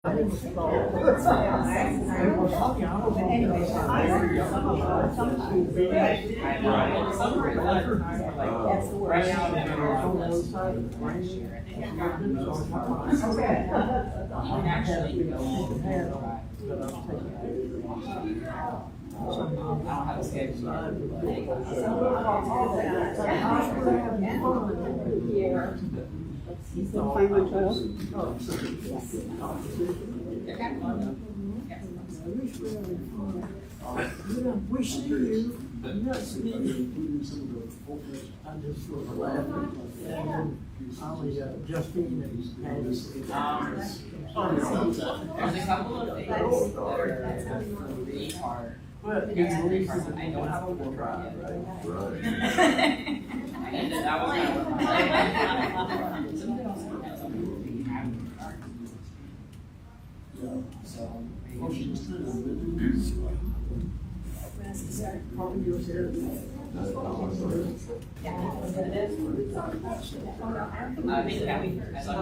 We see you. Yes, me. I'm just sort of laughing. And Ollie, Justine and There's a couple of things that are really hard. but I don't have a work try, yet. right? And that was kind of what something else that we have in our so I think Kathy, I saw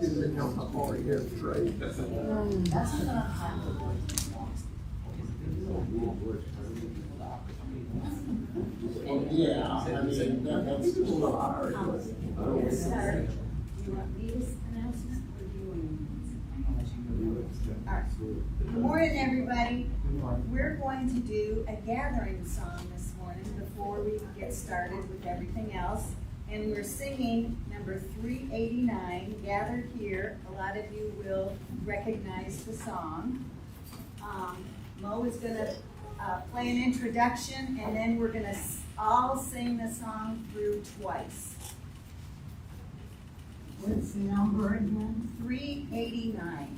Didn't know how far you have to trade. Yeah, I mean, that's a little hard. Good morning, everybody. We're going to do a gathering song this morning before we get started with everything else. And we're singing number 389, Gathered Here. A lot of you will recognize the song. Mo is going to play an introduction, and then we're going to all sing the song through twice. What's the number again? 389.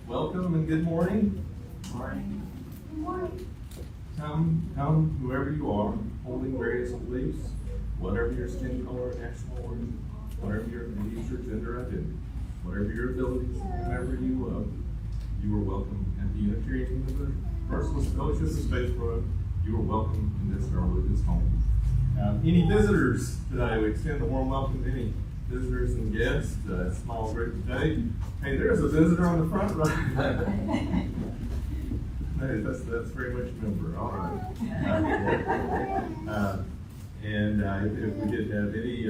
Welcome and good morning. Come, whoever you are, holding various beliefs, whatever your skin color, national origin, whatever your age or gender identity, whatever your abilities, whatever you love, you are welcome at the Unitarian Universalist Fellowship of Statesboro. You are welcome in this our religious home. Any visitors today, we extend a warm welcome to any visitors and guests. Small group today. Hey, there's a visitor on the front row. Hey, that's very much a member. All right. If we did have any,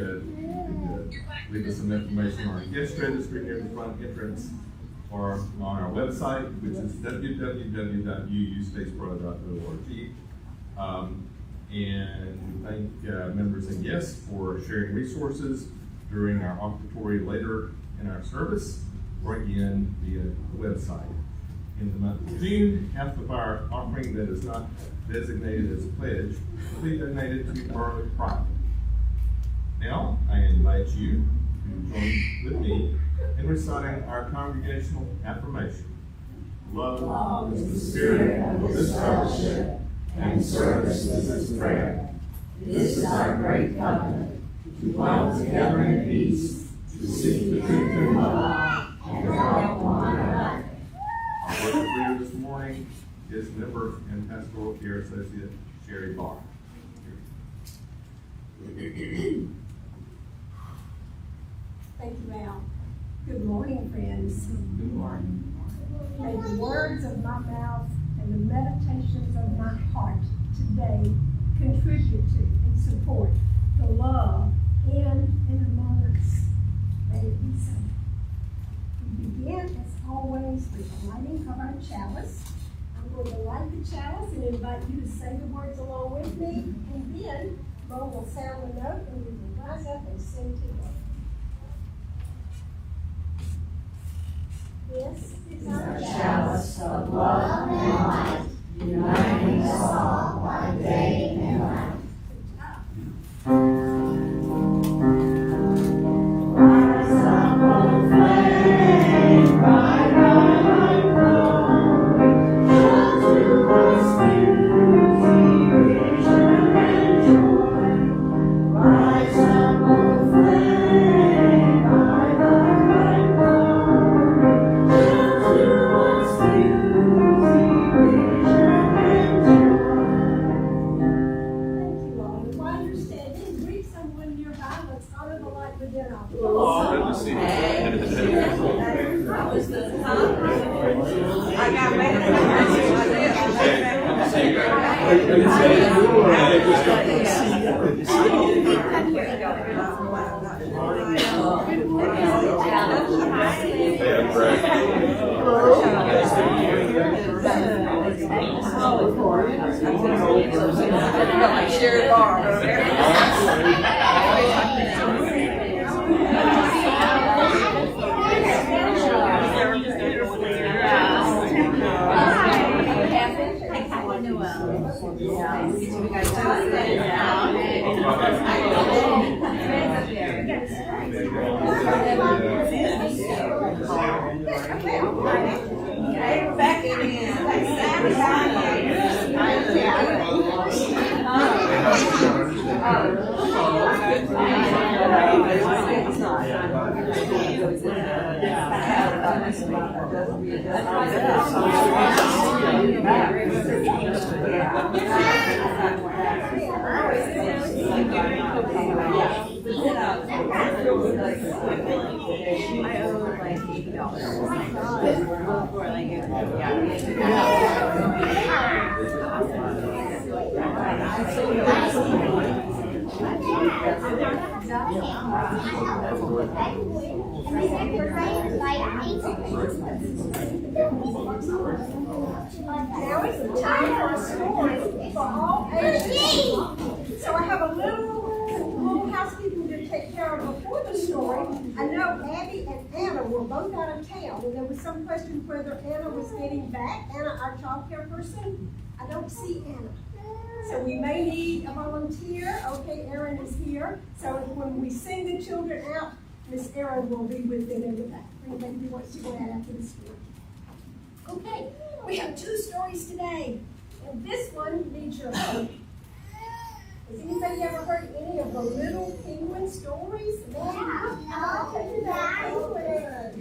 leave us some information on our guest registry near the front entrance, or on our website, which is www.uustatesboro.org. And we thank members and guests for sharing resources during our offertory later in our service, or again via the website. In the month of June, half of our offering that is not designated as a pledge will be donated to Barr Pride. Now, I invite you to join with me in reciting our congregational affirmation. Love is the spirit of this fellowship, and service is its prayer. This is our great covenant, to dwell together in peace to seek the truth in love, and help one another. Our worship leader this morning is member and pastoral care associate Shari Barr. Thank you, Al. Good morning, friends. Good morning. May the words of my mouth and the meditations of my heart today contribute to and support the love in and among us. May it be so. We begin, as always, with the lighting of our chalice. I'm going to light the chalice and invite you to say the words along with me, and then Bo will sound the note and we will rise up and sing together. This is our chalice of love and light, uniting us all by day and night. Rise up, O flame, bright, bright, glory, show to us beauty, vision, and joy. Rise up, O flame, bright, bright, glory, show to us beauty, vision, and joy. Thank you all. While you're standing, greet someone nearby. Let's honor the light within our Good to see you. I got made like Shari Barr over back in Now it's the time for a story for all ages. So I have a little housekeeping to take care of before the story. I know Abby and Anna were both out of town, and there was some question whether Anna was getting back. Anna, our child care person, I don't see Anna. So we may need a volunteer. Okay, Erin is here. So when we sing the children out, Miss Erin will be with them in the back. Anybody who wants to go out after the story. Okay, we have two stories today, and this one needs your help. Has anybody ever heard any of the little penguin stories? I'll tell you that.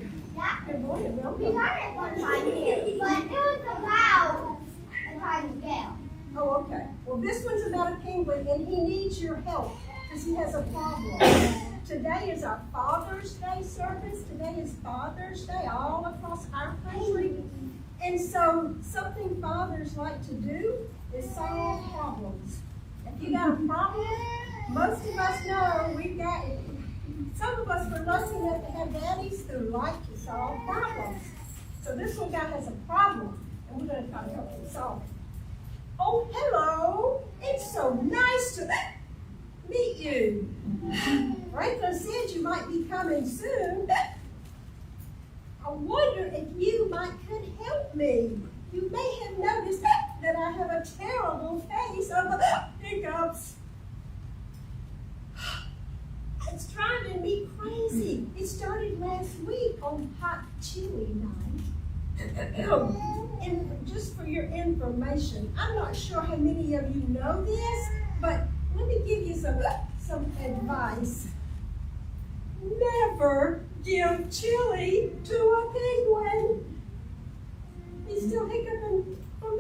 Good morning, welcome. We got it one time here, but it was about a tiny scale. Oh, okay. Well, this one's about a penguin, and he needs your help because he has a problem. Today is our Father's Day service. Today is Father's Day all across our country. And so something fathers like to do is solve problems. If you got a problem, most of us know we've got, some of us were lucky enough to have daddies who like to solve problems. So this one guy has a problem, and we're going to try to help him solve it. Oh, hello. It's so nice to meet you. Franklin said you might be coming soon. I wonder if you could help me. You may have noticed that I have a terrible case of hiccups. It's driving me crazy. It started last week on hot, chilly night. And just for your information, I'm not sure how many of you know this, but let me give you some advice. never give chili to a penguin. He's still hiccuping from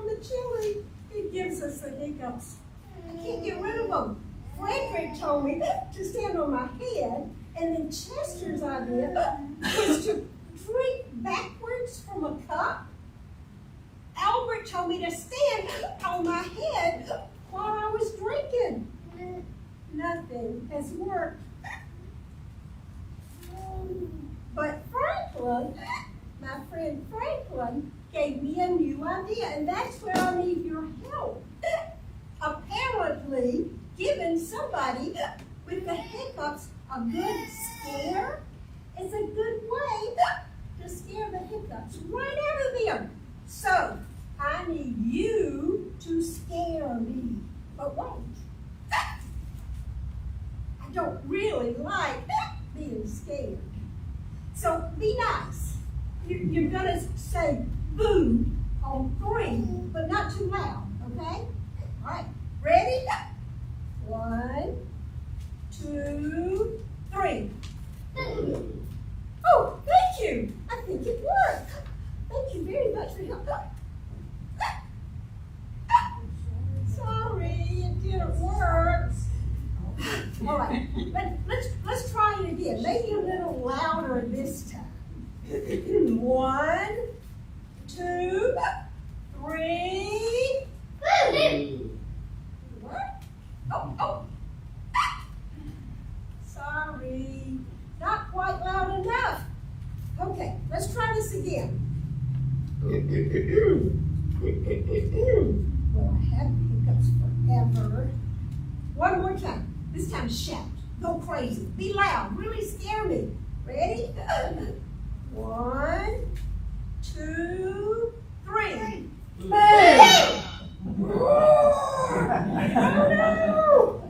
the chili. He gives us the hiccups. I can't get rid of them. Frederick told me to stand on my head, and then Chester's idea was to drink backwards from a cup. Albert told me to stand on my head while I was drinking. Nothing has worked. But Franklin, my friend Franklin, gave me a new idea, and that's where I need your help. Apparently, giving somebody with the hiccups a good scare is a good way to scare the hiccups right out of them. So, I need you to scare me. But wait, I don't really like being scared. So be nice. You're gonna say boo on 3, but not too loud, okay? All right, ready? 1, 2, 3. Oh, thank you. I think it worked. Thank you very much for your help. Sorry, it didn't work. All right, let's try it again. Maybe a little louder this time. 1, 2, 3. What? Oh. Sorry, not quite loud enough. Okay, let's try this again. Well, I have hiccups forever. One more time. This time shout. Go crazy. Be loud. Really scare me. Ready? 1, 2, 3. Oh no!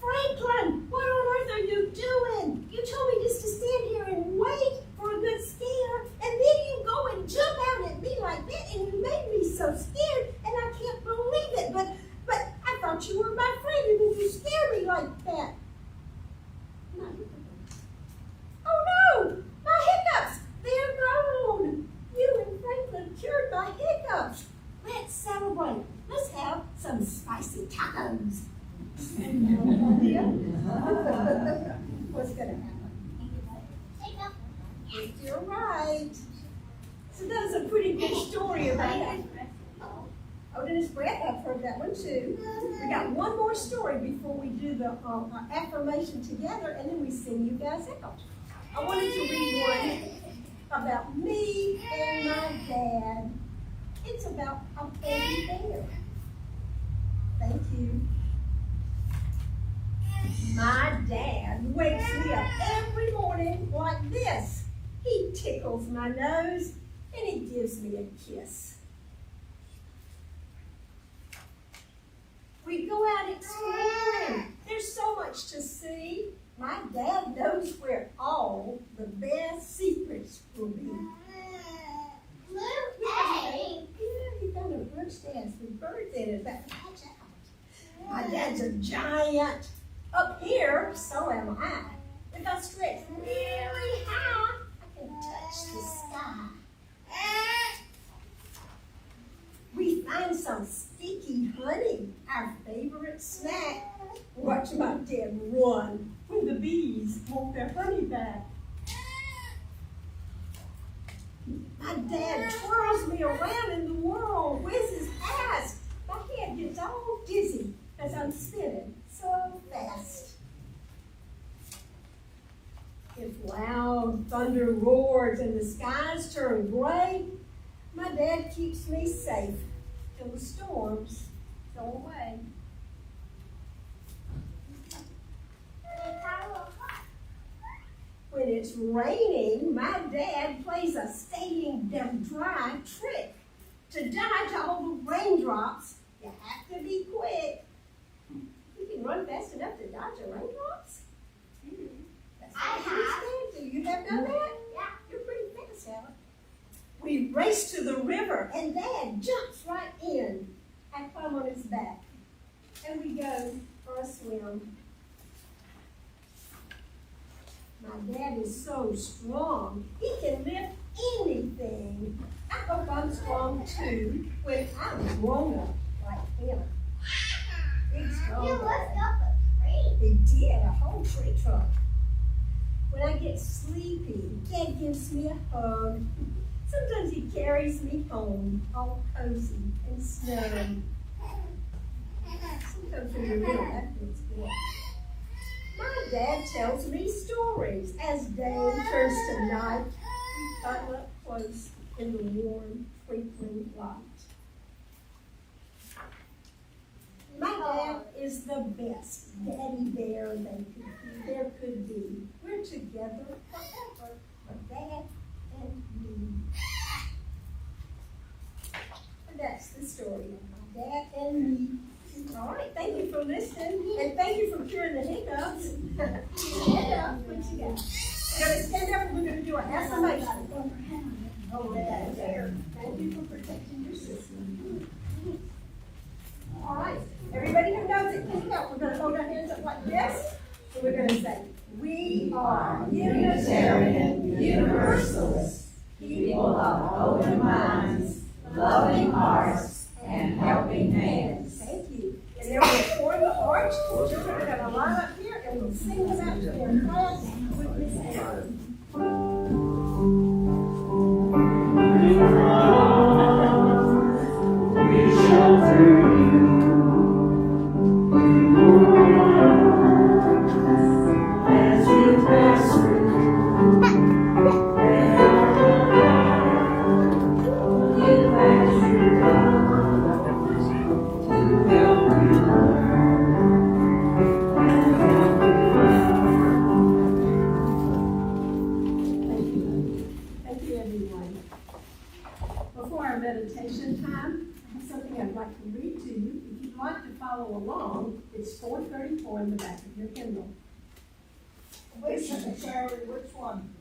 Franklin, what on earth are you doing? You told me just to stand here and wait for a good scare, and then you go and jump out at me like that, and you made me so scared, and I can't believe it. But I thought you were my friend, and then you scared me like that. Oh no! My hiccups! They're gone! You and Franklin cured my hiccups. Let's celebrate. Let's have some spicy tacos. What's gonna happen? You're right. So that's a pretty good story about it. Holding his breath, I've heard that one too. We got one more story before we do the affirmation together, and then we sing you guys out. I wanted to read one about me and my dad. It's about a baby bear. Thank you. My dad wakes me up every morning like this. He tickles my nose and he gives me a kiss. We go out exploring. There's so much to see. My dad knows where all the best secrets will be. He found a bird nest with birds in it. My dad's a giant. Up here, so am I. If I stretch really high, I can touch the sky. We find some sticky honey, our favorite snack. Watch my dad run when the bees want their honey back. My dad twirls me around and the world whizzes past. My head gets all dizzy as I'm spinning so fast. If loud thunder roars and the skies turn gray, my dad keeps me safe till the storms go away. When it's raining, my dad plays a staying them dry trick. To dodge all the raindrops, you have to be quick. You can run fast enough to dodge the raindrops? That's what you stand to. You have done that? Yeah. You're pretty fast, Alan. We race to the river, and Dad jumps right in. I climb on his back, and we go for a swim. My dad is so strong, he can lift anything. I hope I'm strong too when I'm grown up like him. Big strong. He did, a whole tree trunk. When I get sleepy, Dad gives me a hug. Sometimes he carries me home, all cozy and snug. Sometimes when you're little, that feels good. My dad tells me stories as day turns to night. We cuddle up close in the warm, twinkling light. My dad is the best daddy bear there could be. We're together forever, my dad and me. And that's the story of my dad and me. All right, thank you for listening, and thank you for curing the hiccups. Stand up, what you got? We're going to stand up and we're going to do our affirmation. Oh, that's there. Thank you for protecting your system. All right, everybody who knows it, pick it up. We're going to hold our hands up like this, and we're going to say, we are Unitarian Universalists, people of open minds, loving hearts, and helping hands. Thank you. And then we'll form the arch. Children are going to line up here, and we'll sing them out to their class with this hand. We shelter you. As you pass through, and you as you go, to help you Thank you, everyone. Before our meditation time, I have something I'd like to read to you. If you'd like to follow along, it's 434 in the back of your hymnal. Which one, Shari, which one?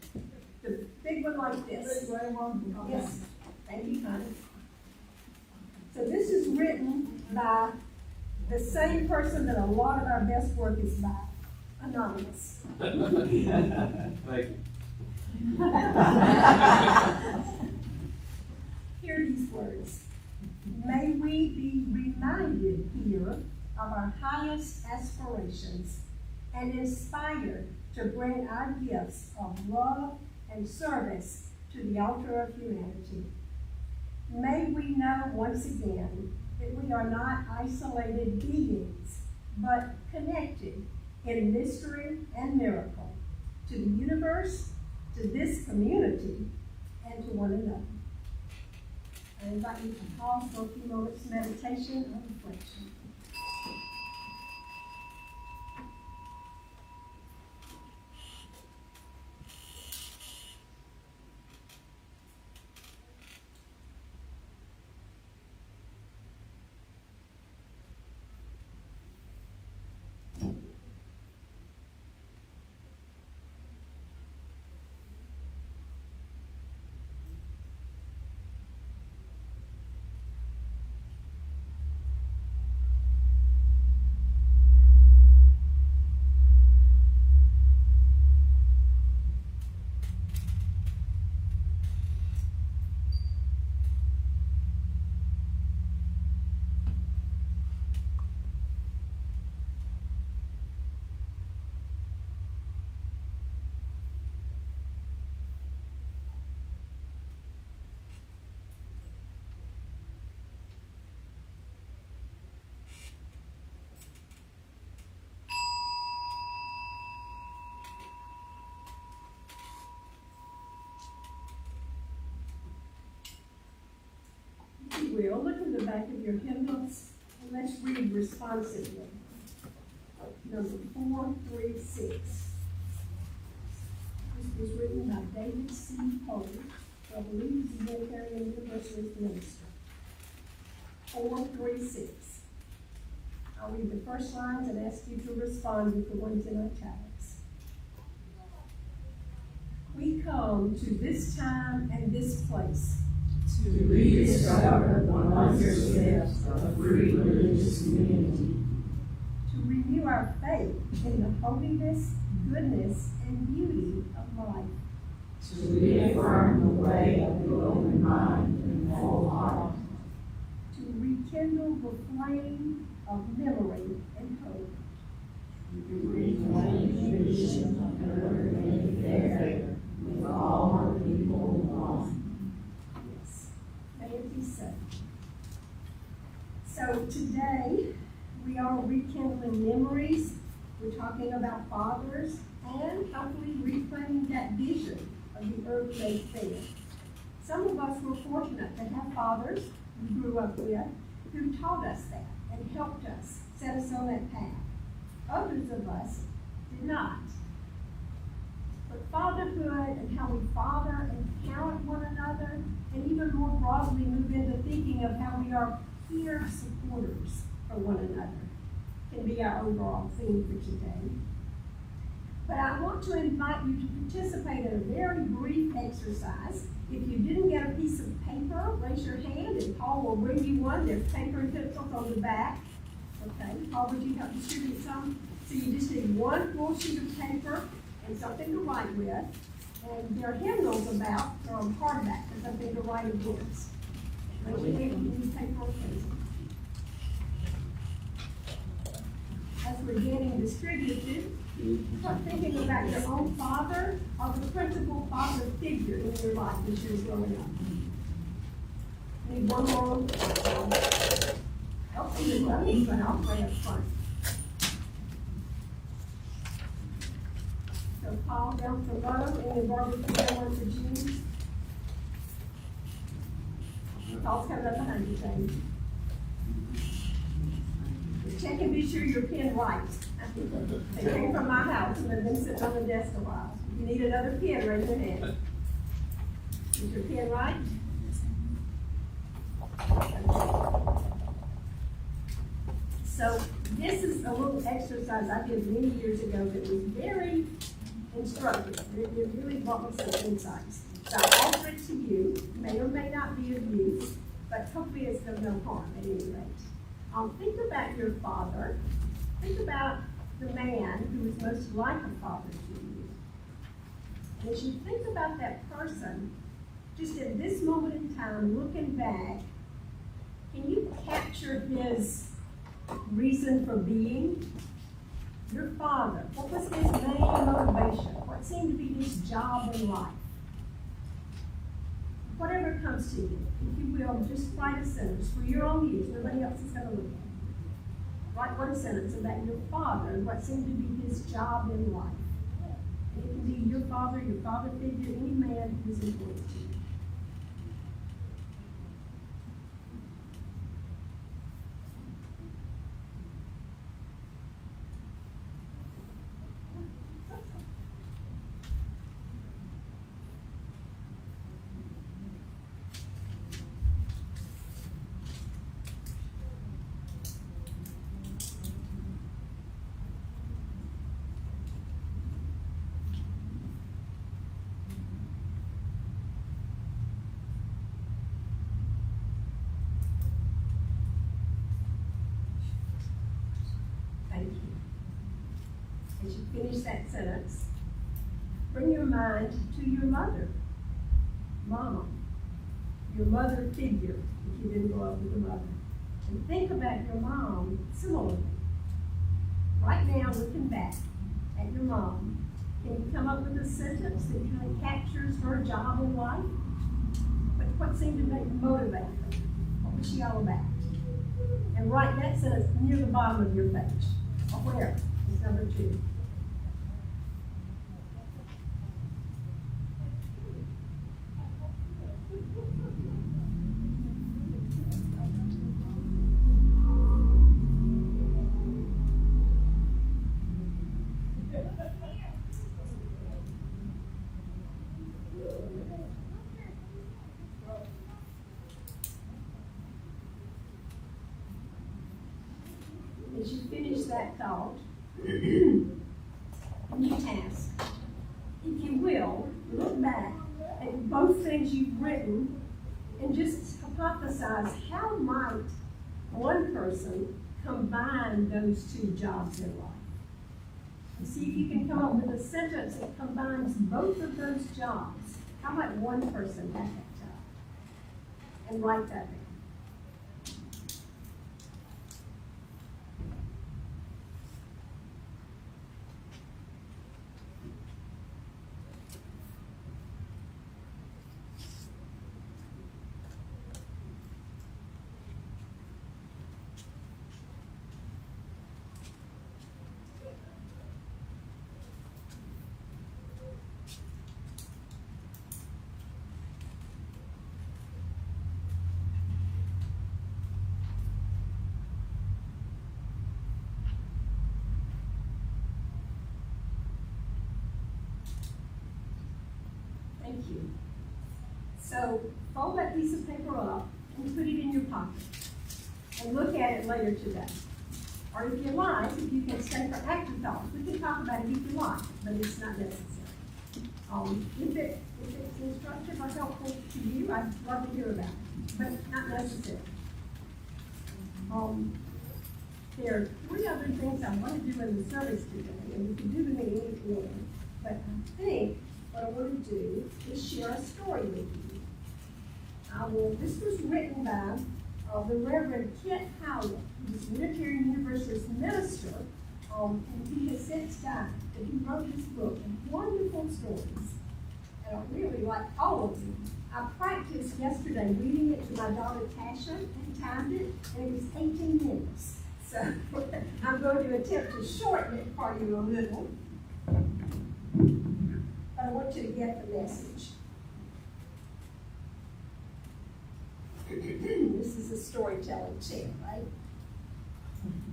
The big one like this. Big gray one? Okay. Yes, thank you, honey. So this is written by the same person that a lot of our best work is by, anonymous. Thank you. Hear these words. May we be reminded here of our highest aspirations and inspired to bring our gifts of love and service to the altar of humanity. May we know once again that we are not isolated beings, but connected in mystery and miracle to the universe, to this community, and to one another. I invite you to pause for a few moments of meditation and reflection. If you will, look in the back of your hymnals and let's read responsively. Number 436. This was written by David C. Poe, who I believe is a Unitarian Universalist minister. 436. I'll read the first lines and ask you to respond with the ones in italics. We come to this time and this place to rediscover the wondrous gifts of free religious community, to renew our faith in the holiness, goodness, and beauty memories. We're talking about fathers and hopefully reclaiming that vision of the earth-made fair. Some of us were fortunate to have fathers we grew up with who taught us that and helped us, set us on that path. Others of us did not. But fatherhood and how we father and parent one another, and even more broadly move into thinking of how we are peer supporters for one another, can be our overall theme for today. But I want to invite you to participate in a very brief exercise. If you didn't get a piece of paper, raise your hand and Paul will bring you one. There's paper and pencils on the back. Okay, Paul, would you help distribute some? So you just need one full sheet of paper and something to write with. And there are hymnals about, they're on hardback, and something to write against. Raise your hand and give me paper and pencil. As we're getting distributed, start thinking about your own father or the principal father figure in your life as you're growing up. Need one more. Oh, you're running, but I'll play up front. So Paul down below, and your barbecue one for June. Paul's coming up behind you, James. Check and be sure your pen writes. They came from my house and they've been sitting on the desk a while. If you need another pen, raise your hand. Is your pen right? So this is a little exercise I did many years ago that was very instructive. It really brought me some insights. So I offer it to you. It may or may not be of use, but hopefully it's of no harm at any rate. Think about your father. Think about the man who is most like a father to you. And as you think about that person, just at this moment in time, looking back, can you capture his reason for being? Your father, what was his main motivation? What seemed to be his job in life? Whatever comes to you, if you will, just write a sentence for your own use. Nobody else is going to look at it. Write one sentence about your father and what seemed to be his job in life. And it can be your father figure, any man who is important to you. As you finish that sentence, bring your mind to your mother, Mama, your mother figure, if you didn't grow up with a mother. And think about your mom similarly. Right now, looking back at your mom, can you come up with a sentence that kind of captures her job in life? But what seemed to motivate her? What was she all about? And write that sentence near the bottom of your page, or where? It's number 2. As you finish that thought, new task. If you will, look back at both things you've written and just hypothesize how might one person combine those 2 jobs in life. And see if you can come up with a sentence that combines both of those jobs. How might one person have that job? And write that down. Thank you. So fold that piece of paper up and put it in your pocket. And look at it later today. Or if you like, if you can stay for afterthought, we can talk about it if you like, but it's not necessary. If it's instructive or helpful to you, I'd love to hear about it, but not necessary. There are 3 other things I want to do in the service today, and we can do them at any end. But I think what I want to do is share a story with you. This was written by the Reverend Kent Howard. He was Unitarian Universalist minister, and he has since died. But he wrote this book of wonderful stories. And I really like all of them. I practiced yesterday reading it to my daughter Tasha and timed it, and it was 18 minutes. So I'm going to attempt to shorten it for you a little. But I want you to get the message. This is a storytelling chair, right?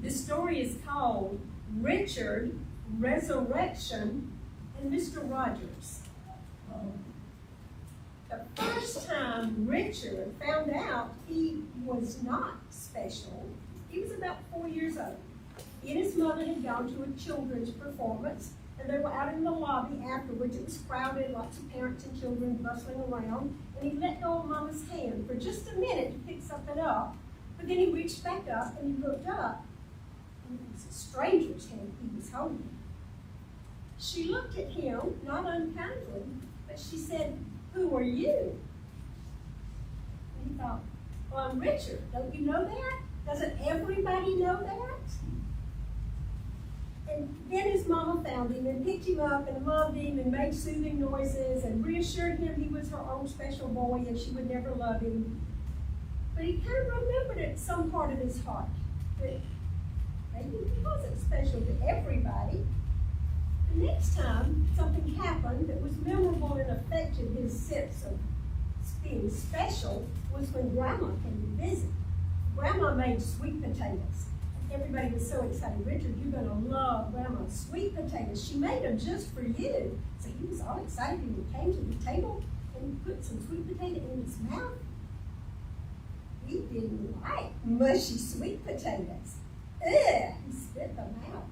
This story is called Richard, Resurrection, and Mr. Rogers. The first time Richard found out he was not special, he was about 4 years old. He and his mother had gone to a children's performance, and they were out in the lobby afterwards. It was crowded, lots of parents and children bustling around, and he let go of Mama's hand for just a minute to pick something up, but then he reached back up and he looked up, and it was a stranger's hand he was holding. She looked at him, not unkindly, but she said, "Who are you?" And he thought, "Well, I'm Richard. Don't you know that? Doesn't everybody know that?" And then his mama found him and picked him up and loved him and made soothing noises and reassured him he was her own special boy and she would never love him. But he kind of remembered it some part of his heart that maybe he wasn't special to everybody. The next time something happened that was memorable and affected his sense of being special was when Grandma came to visit. Grandma made sweet potatoes. Everybody was so excited. "Richard, you're going to love Grandma's sweet potatoes. She made them just for you." So he was all excited and he came to the table and he put some sweet potato in his mouth. He didn't like mushy sweet potatoes. Ugh, he spit them out.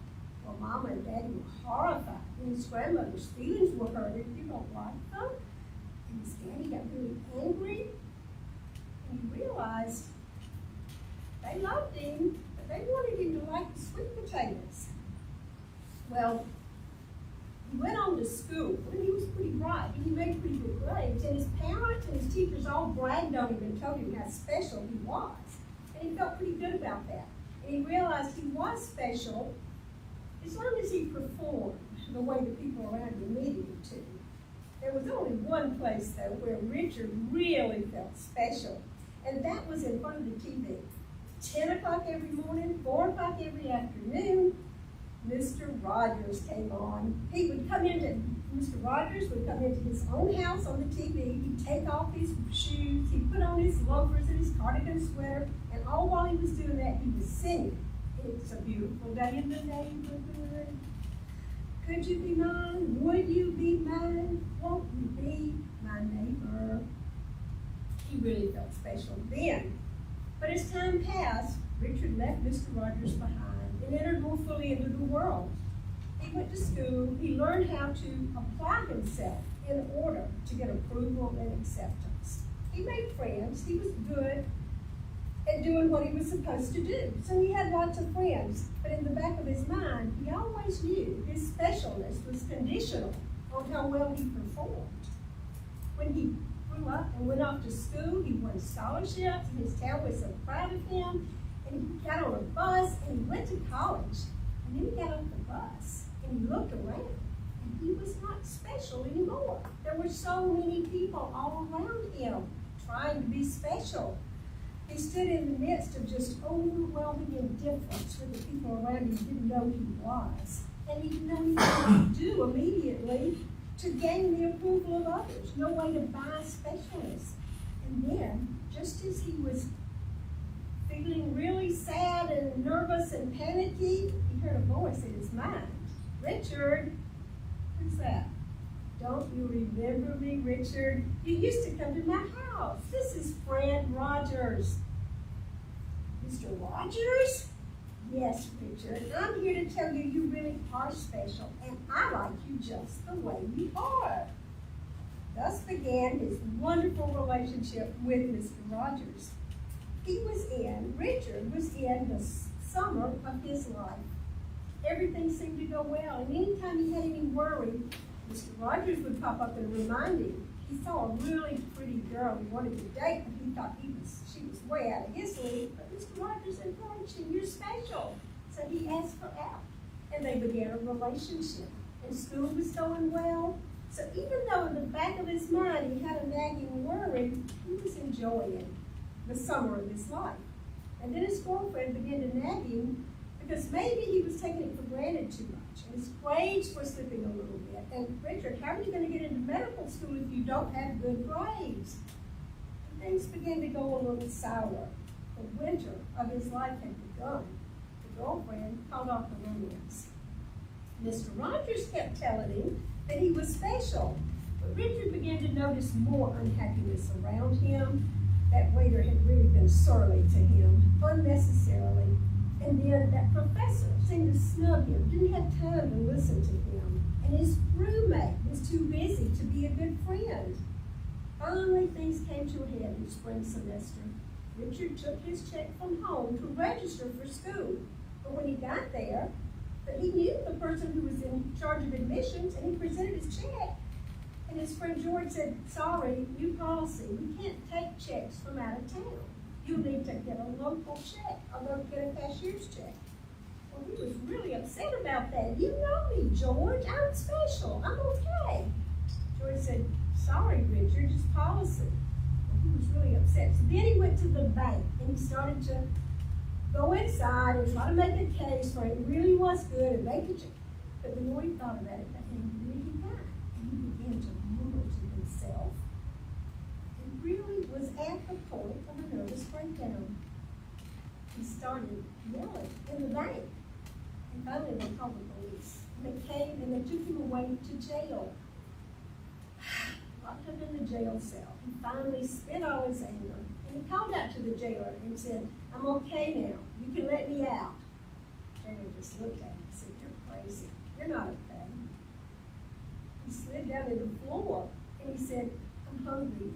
Well, Mama and Daddy were horrified. And his grandmother's feelings were hurt. If you don't like them, and his daddy got really angry. And he realized they loved him, but they wanted him to like the sweet potatoes. Well, he went on to school, and he was pretty bright, and he made pretty good grades, and his parents and his teachers all bragged on him and told him how special he was. And he felt pretty good about that. And he realized he was special as long as he performed the way the people around him needed him to. There was only one place, though, where Richard really felt special, and that was in front of the TV. 10 o'clock every morning, 4 o'clock every afternoon, Mr. Rogers came on. Mr. Rogers would come into his own house on the TV. He'd take off his shoes, he'd put on his loafers and his cardigan sweater, and all while he was doing that, he was singing. "It's a beautiful day in the neighborhood. Could you be mine? Would you be mine? Won't you be my neighbor?" He really felt special then. But as time passed, Richard left Mr. Rogers behind and entered more fully into the world. He went to school. He learned how to apply himself in order to get approval and acceptance. He made friends. He was good at doing what he was supposed to do. So he had lots of friends. But in the back of his mind, he always knew his specialness was conditional on how well he performed. When he grew up and went off to school, he won scholarships, and his town was so proud of him. And he got on a bus, and he went to college. And then he got off the bus, and he looked around, and he was not special anymore. There were so many people all around him trying to be special. He stood in the midst of just overwhelming indifference when the people around him didn't know who he was. And he didn't know anything to do immediately to gain the approval of others. No way to buy specialness. And then, just as he was feeling really sad and nervous and panicky, he heard a voice in his mind. "Richard." "Who's that?" don't you remember me, Richard? You used to come to my house. This is Fred Rogers. Mr. Rogers? Yes, Richard. I'm here to tell you you really are special, and I like you just the way you are. Thus began his wonderful relationship with Mr. Rogers. Richard was in the summer of his life. Everything seemed to go well, and anytime he had any worry, Mr. Rogers would pop up and remind him. He saw a really pretty girl he wanted to date, but he thought she was way out of his league. But Mr. Rogers encouraged him, "You're special." So he asked her out, and they began a relationship. And school was going well. So even though in the back of his mind he had a nagging worry, he was enjoying the summer of his life. And then his girlfriend began to nag him because maybe he was taking it for granted too much, and his grades were slipping a little bit. And Richard, how are you going to get into medical school if you don't have good grades? And things began to go a little sour. The winter of his life had begun. The girlfriend called off the romance. Mr. Rogers kept telling him that he was special, but Richard began to notice more unhappiness around him. That waiter had really been surly to him, unnecessarily. And then that professor seemed to snub him, didn't have time to listen to him. And his roommate was too busy to be a good friend. Finally, things came to a head in spring semester. Richard took his check from home to register for school. But when he got there, he knew the person who was in charge of admissions, and he presented his check. And his friend George said, "Sorry, new policy. We can't take checks from out of town. You'll need to get a local check, or get a cashier's check." Well, he was really upset about that. "You know me, George. I'm special. I'm okay." George said, "Sorry, Richard, it's policy." Well, he was really upset. So then he went to the bank, and he started to go inside and try to make a case for it really was good and make a check. But the more he thought about it, the angrier he got. And he began to mumble to himself. And really was at the point of a nervous breakdown. He started yelling in the bank. And finally they called the police. And they came and they took him away to jail. Locked up in the jail cell. He finally spent all his anger. And he called out to the jailer and said, "I'm okay now. You can let me out." The jailer just looked at him and said, "You're crazy. You're not okay." He slid down to the floor and he said, "I'm hungry.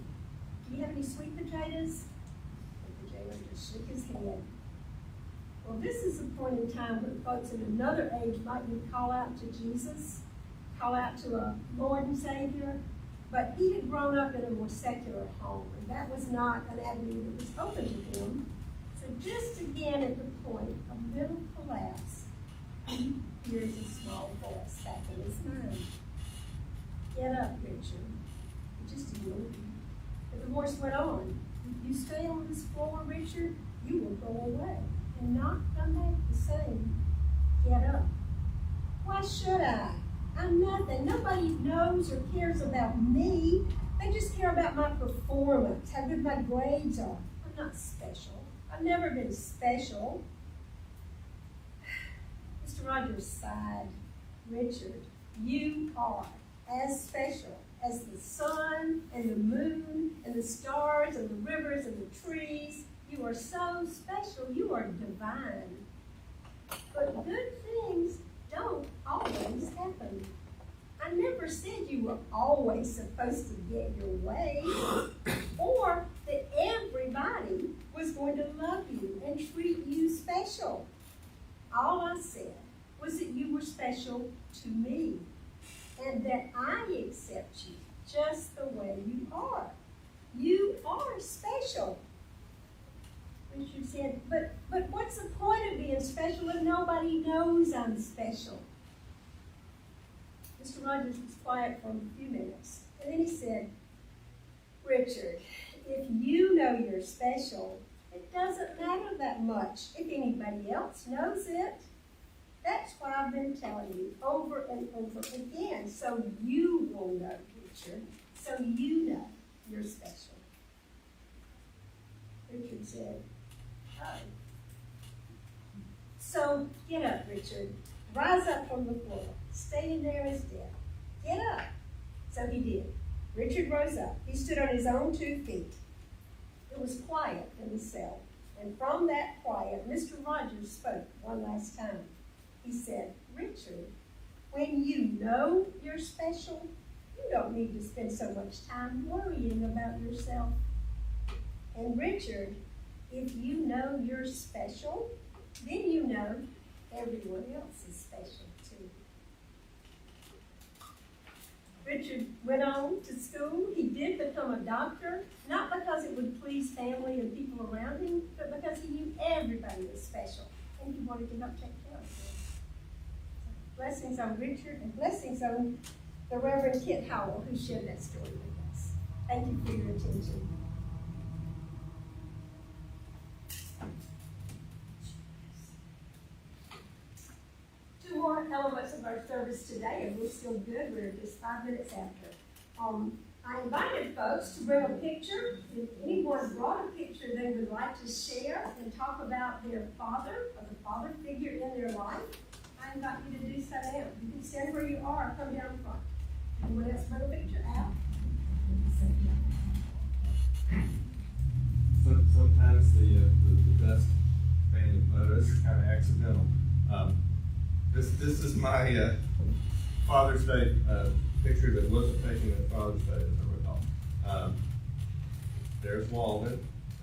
Do you have any sweet potatoes?" And the jailer just shook his head. Well, this is a point in time when folks in another age might call out to Jesus, call out to a Lord and Savior. But he had grown up in a more secular home, and that was not an avenue that was open to him. So just again at the point of mental collapse, he hears a small voice back in his mind. "Get up, Richard." He just ignored him. But the voice went on. "If you stay on this floor, Richard, you will go away and not come back the same. Get up." "Why should I? I'm nothing. Nobody knows or cares about me. They just care about my performance, how good my grades are. I'm not special. I've never been special." Mr. Rogers sighed. "Richard, you are as special as the sun and the moon and the stars and the rivers and the trees. You are so special. You are divine. But good things don't always happen. I never said you were always supposed to get your way, or that everybody was going to love you and treat you special. All I said was that you were special to me, and that I accept you just the way you are. You are special." Richard said, but what's the point of being special if nobody knows I'm special?" Mr. Rogers was quiet for a few minutes, and then he said, "Richard, if you know you're special, it doesn't matter that much if anybody else knows it. That's what I've been telling you over and over again, so you will know, Richard, so you know you're special." Richard said, "Oh. So get up, Richard. Rise up from the floor. Staying there is death. Get up." So So he did. Richard rose up. He stood on his own 2 feet. It was quiet in the cell. And from that quiet, Mr. Rogers spoke one last time. He said, Richard, when you know you're special, you don't need to spend so much time worrying about yourself. And Richard, if you know you're special, then you know everyone else is special too. Richard went on to school. He did become a doctor, not because it would please family and people around him, but because he knew everybody was special and he wanted to help take care of them. Blessings on Richard and blessings on the Reverend Kit Howell who shared that story with us. Thank you for your attention. Two more elements of our service today, and we're still good. We're just 5 minutes after. I invited folks to bring a picture. If anyone brought a picture they would like to share and talk about their father or the father figure in their life, I invite you to do so now. You can stand where you are or come down front. Anyone else bring a picture out? Sometimes the best family photos are kind of accidental. This is my Father's Day picture that wasn't taken at Father's Day, as I recall. There's Walden,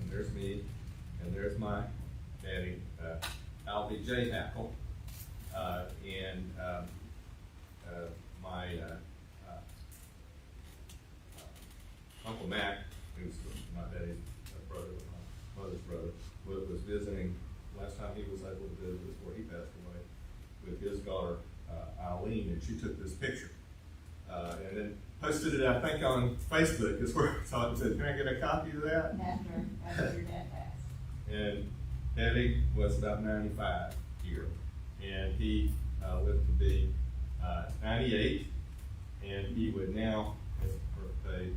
and there's me, and there's my daddy, Albie J. Hackle, and my Uncle Mac, who's my daddy's brother, my mother's brother, was visiting. Last time he was able to visit before he passed away with his daughter Eileen, and she took this picture and then posted it, I think, on Facebook. Is where I saw it. Said, "Can I get a copy of that?" After your dad passed. And Daddy was about 95 here, and he lived to be 98, and he would now, his birthday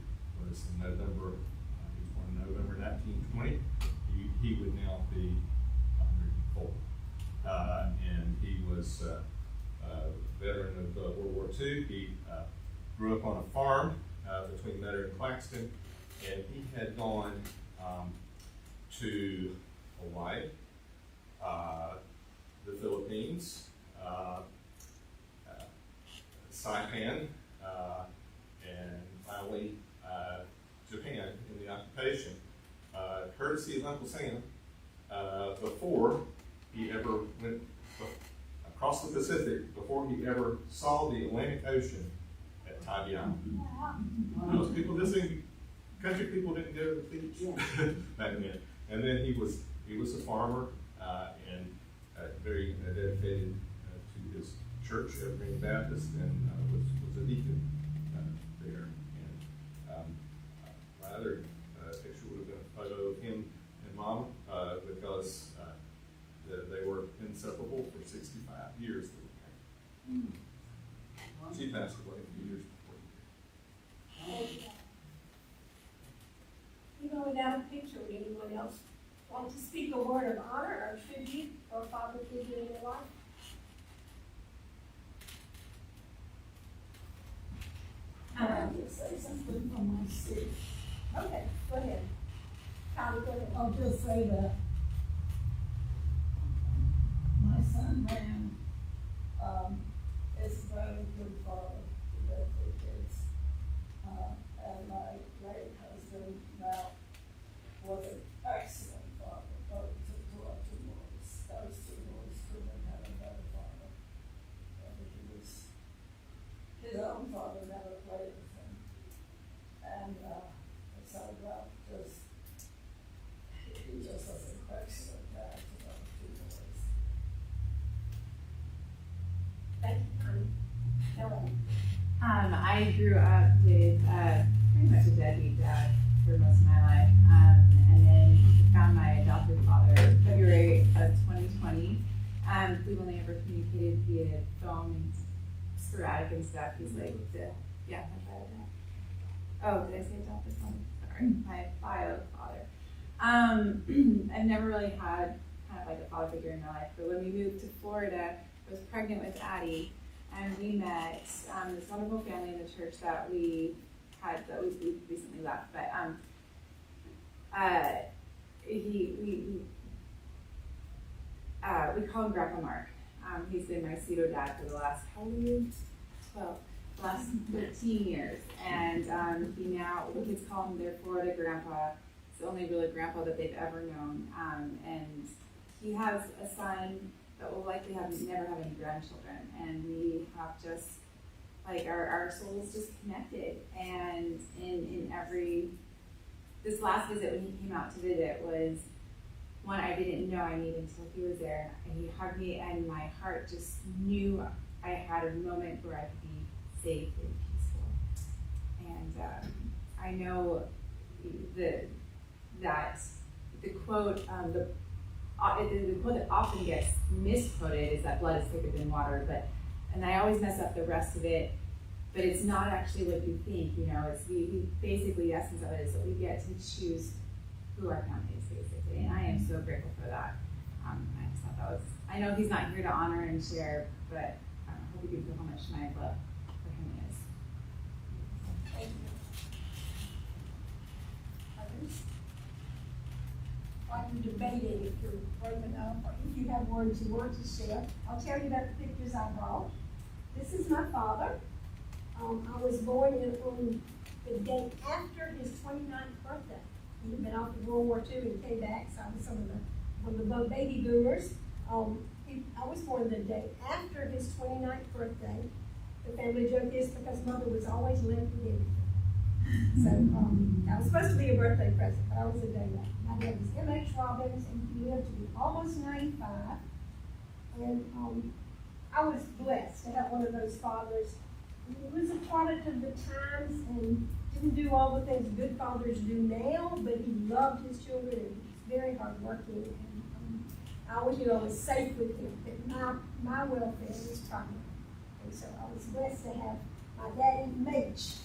was in November, he was born in November 1920, he would now be 104. And he was a veteran of World War II. He grew up on a farm between Metter and Claxton, and he had gone to Hawaii, the Philippines, Saipan, and finally Japan in the occupation, courtesy of Uncle Sam, before he ever went across the Pacific, before he ever saw the Atlantic Ocean at Tybee Island. Most people, country people didn't go to the beach back then. And then he was a farmer and very dedicated to his church, Green Baptist, and was a deacon there. And my other picture would have been a photo of him and Mama because they were inseparable for 65 years. She passed away a few years before. Even without a picture, would anyone else want to speak a word of honor or tribute for a father figure in their life? I have to say something from my seat. Okay, go ahead. Connie, go ahead. I'll just say that my son Ram is a very good father to both their kids. And my late husband, Mal, was an excellent father, both to our two boys. Those two boys couldn't have had a better father. And he was, his own father never played with him. And so Ralph he just was an excellent dad to those two boys. Thank you, Connie. Helen. I grew up with pretty much a deadbeat dad for most of my life, and then found my adopted father February of 2020. We've only ever communicated via phone and sporadic and stuff. He's like my bio dad. Oh, did I say adopted father? Sorry, my bio father. I've never really had kind of like a father figure in my life, but when we moved to Florida, I was pregnant with Addie. and we met this wonderful family in the church that we recently left. But we call him Grandpa Mark. He's been my pseudo dad for the last 15 years. And he now, the kids call him their Florida grandpa. It's the only really grandpa that they've ever known. And he has a son that will likely never have any grandchildren. And we have just, like, our souls just connected. And this last visit when he came out to visit was one I didn't know I needed until he was there. And he hugged me, and my heart just knew I had a moment where I could be safe and peaceful. And I know that the quote, the quote that often gets misquoted is that blood is thicker than water, and I always mess up the rest of it, but it's not actually what you think, it's we basically, the essence of it is that we get to choose who our family is, basically, and I am so grateful for that. I just thought that was, I know he's not here to honor and share, but I hope you can feel how much my love for him is. Thank you. Others? While you're debating, if you're broken up, or if you have words you want to share, I'll tell you about the pictures I brought. This is my father. I was born on the day after his 29th birthday. He had been off in World War II and came back, so I was one of the baby boomers. I was born the day after his 29th birthday. The family joke is because Mother was always late with everything. So that was supposed to be a birthday present, but I was a day late. My dad was M.H. Robbins, and he lived to be almost 95. And I was blessed to have one of those fathers. He was a product of the times and didn't do all the things good fathers do now, but he loved his children and he was very hardworking. And I always knew I was safe with him, that my welfare was primary. And so I was blessed to have my daddy Mitch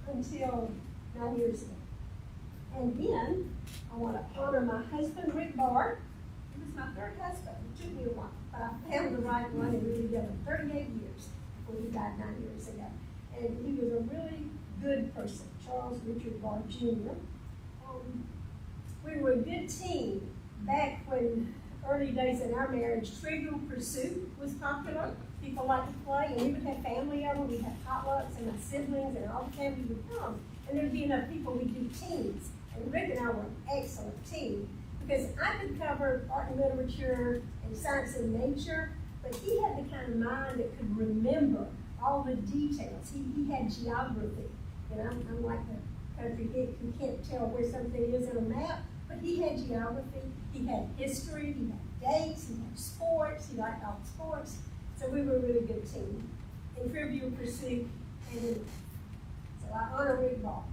until 9 years ago. And then I want to honor my husband, Rick Barr. He was my third husband. It took me a while, but I found the right one, and we were together 38 years before he died 9 years ago. And he was a really good person, Charles Richard Barr Jr. We were a good team back when early days in our marriage, Trivial Pursuit was popular. People liked to play, and we would have family over, we'd have potlucks, and my siblings and all the family would come. And there'd be enough people, we'd do teams. And Rick and I were an excellent team because I could cover art and literature and science and nature, but he had the kind of mind that could remember all the details. He had geography, and I'm like the country hick who can't tell where something is in a map, but he had geography, he had history, he had dates, he had sports, he liked all the sports. So we were a really good team in Trivial Pursuit and in so I honor Rick Barr.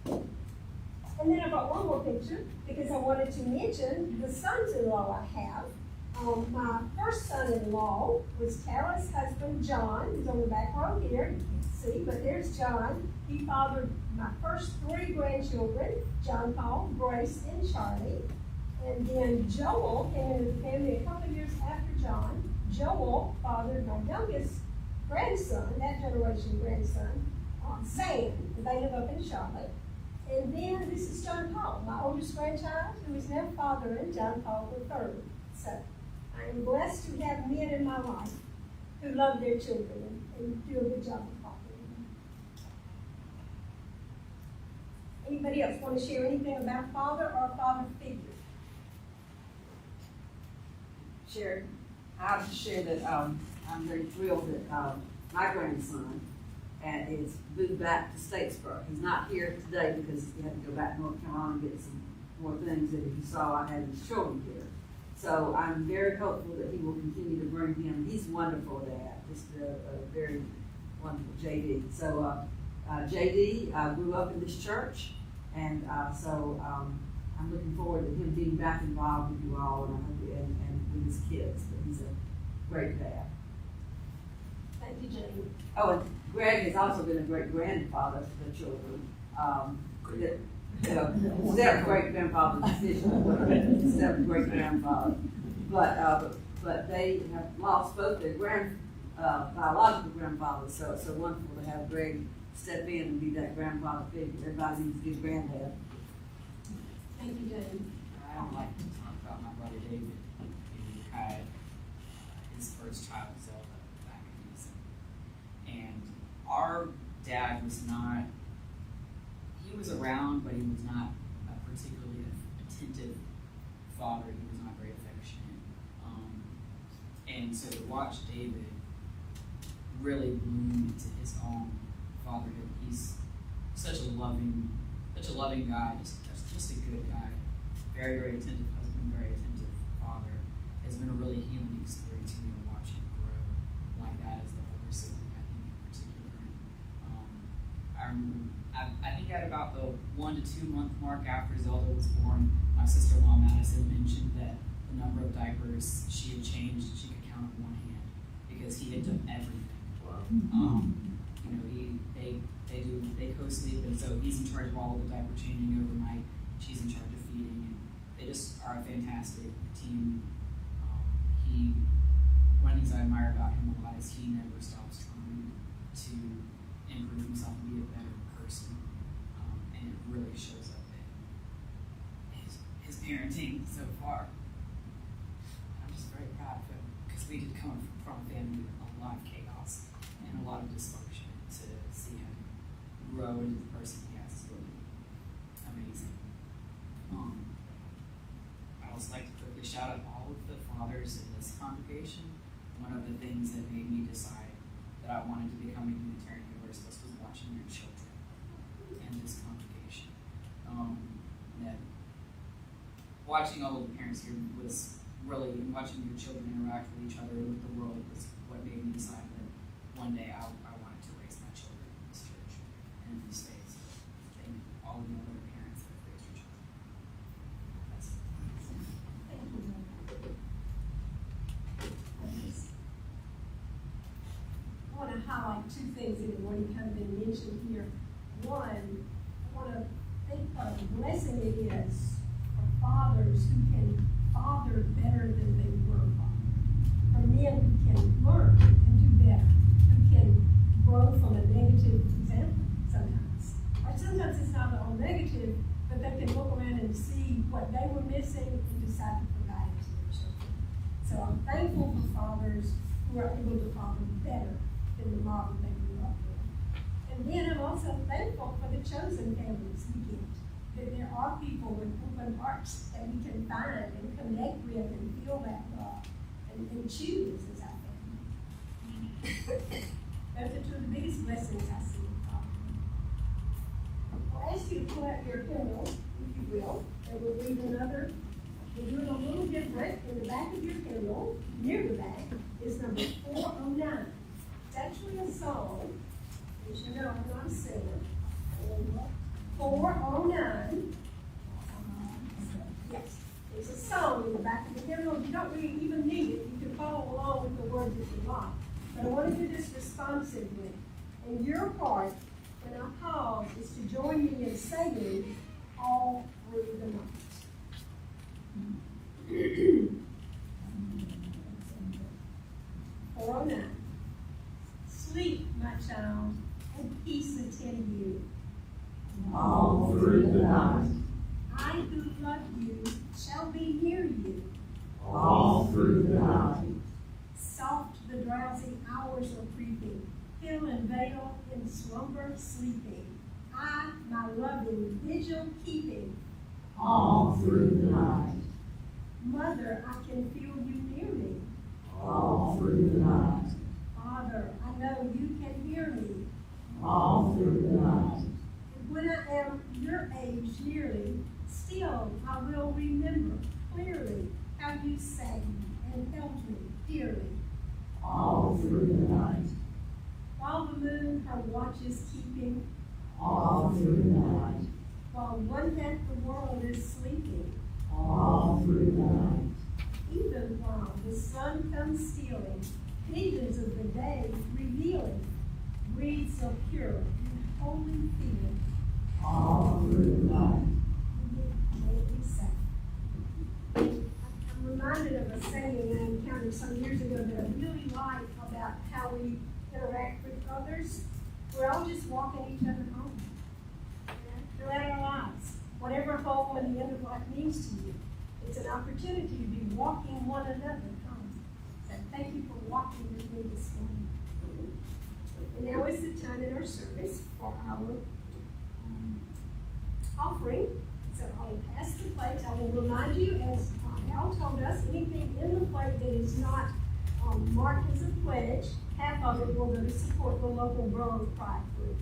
And then I brought one more picture because I wanted to mention the sons-in-law I have. My first son-in-law was Tara's husband, John, who's on the back row here. You can't see, but there's John. He fathered my first 3 grandchildren, John Paul, Grace, and Shari. And then Joel came into the family a couple of years after John. Joel fathered my youngest grandson, that generation grandson, Sam, and they live up in Charlotte. And then this is John Paul, my oldest grandchild, who is now fathering John Paul III. So I am blessed to have men in my life who love their children and do a good job of fathering them. Anybody else want to share anything about father or father figure? Share. I have to share that I'm very thrilled that my grandson is moved back to Statesboro. He's not here today because he had to go back to North Carolina and get some more things that if you saw I had his children here. So I'm very hopeful that he will continue to bring him. He's wonderful dad, just a very wonderful JD. So JD grew up in this church, and so I'm looking forward to him being back involved with you all and with his kids. But he's a great dad. Thank you, Jane. Oh, and Greg has also been a great grandfather to the children. Instead of great grandfather instead of great grandfather. But they have lost both their biological grandfather, so it's so wonderful to have Greg step in and be that grandfather figure. Everybody needs to be granddad. Thank you, Jane. I would like to talk about my brother David, who had his first child, Zelda, back in December. And our dad was not, he was around, but he was not a particularly attentive father. He was not very affectionate. And so to watch David really bloom into his own fatherhood, he's such a loving guy, just a good guy, very, very attentive husband, very attentive father. It's been a really healing experience for me to watch him grow like that as the older sibling, I think in particular. I remember, I think at about the 1 to 2 month mark after Zelda was born, my sister-in-law Madison mentioned that the number of diapers she had changed, she could count on one hand because he had done everything. Wow. You know, they co-sleep, and so he's in charge of all of the diaper changing overnight. She's in charge of feeding, and they just are a fantastic team. One of the things I admire about him a lot is he never stops trying to improve himself and be a better person, and it really shows up in his parenting so far. I'm just very proud of him because we did come from a family with a lot of chaos and a lot of dysfunction. To see him grow into the person he has is really amazing. I also like to quickly shout out all of the fathers in this congregation. One of the things that made me decide that I wanted to become a Unitarian Universalist was watching your children in this congregation. That watching all of the parents here was really, watching your children interact with each other and with the world was what made me decide that one day I wanted to raise my children in this church and in this space. Thank all of the other parents that have raised your children. That's it. Thank you. I want to highlight two things that have already kind of been mentioned here. One, I want to think of the blessing it is for fathers who can father better than they were fathered. For men who can learn and do better, who can grow from a negative example sometimes. Or sometimes it's not all negative, but they can look around and see what they were missing and decide to provide it to their children. So I'm thankful for fathers who are able to father better than the model they grew up with. And then I'm also thankful for the chosen families we get. That there are people with open hearts that we can find and connect with and feel that love and choose as our family. Those are two of the biggest blessings I see in fatherhood. I'll ask you to pull out your hymnal, if you will, and we'll read another. We're doing a little different. In the back of your hymnal, near the back, is number 409. It's actually a song. As you know, I'm not a singer. 409. Yes, it's a song in the back of the hymnal. You don't really even need it. You can follow along with the words if you like. But I want to do this responsively. And your part, when I pause, is to join me in singing all through the night. 409. Sleep, my child, and peace attend you. All through the night. I who love you shall be near you. All through the night. Soft the drowsy hours are creeping, hill and vale in slumber sleeping. I, my loving vigil keeping. All through the night. Mother, I can feel you near me. All through the night. Father, I know you can hear me. All through the night. And when I am your age nearly, still I will remember clearly how you sang and held me dearly. All through the night. While the moon her watch is keeping, All through the night. while one half the world is sleeping, All through the night. even while the sun comes stealing, visions of the day revealing, breathes of pure and holy feeling. All through the night. May it be so. I'm reminded of a saying I encountered learned some years ago that I really like about how we interact with others. We're all just walking each other home. Throughout our lives, whatever home at the end of life means to you, it's an opportunity to be walking one another home. So thank you for walking with me this morning. And now is the time in our service for our offering. So I'll pass the plate. I will remind you, as Al told us, anything in the plate that is not marked as a pledge, half of it will go to support the local Barr Pride group.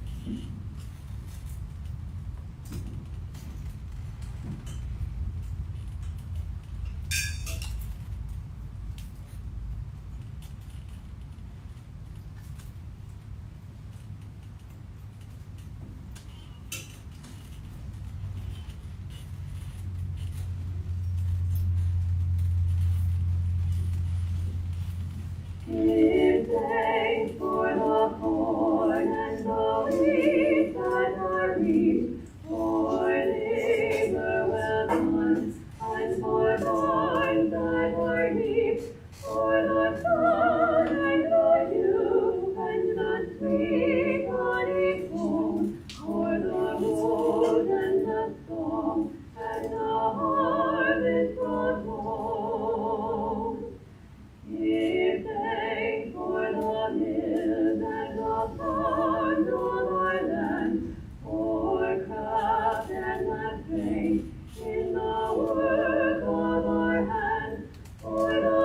Give thanks for the corn and the wheat that are reaped, for labor well done, and for barns that are heaped, for the sun and the dew, and the sweet honeycomb, for the rose and the song, and the harvest brought home. Give thanks for the hills and the farms of our land, for craft and the strength in the work of our hands, for the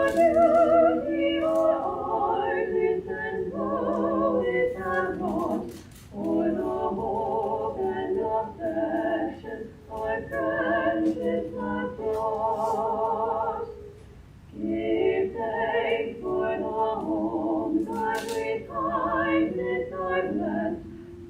beauty our artists and poets have wrought, for the hope and affection our friendships have brought. Give thanks for the homes that with kindness are blessed,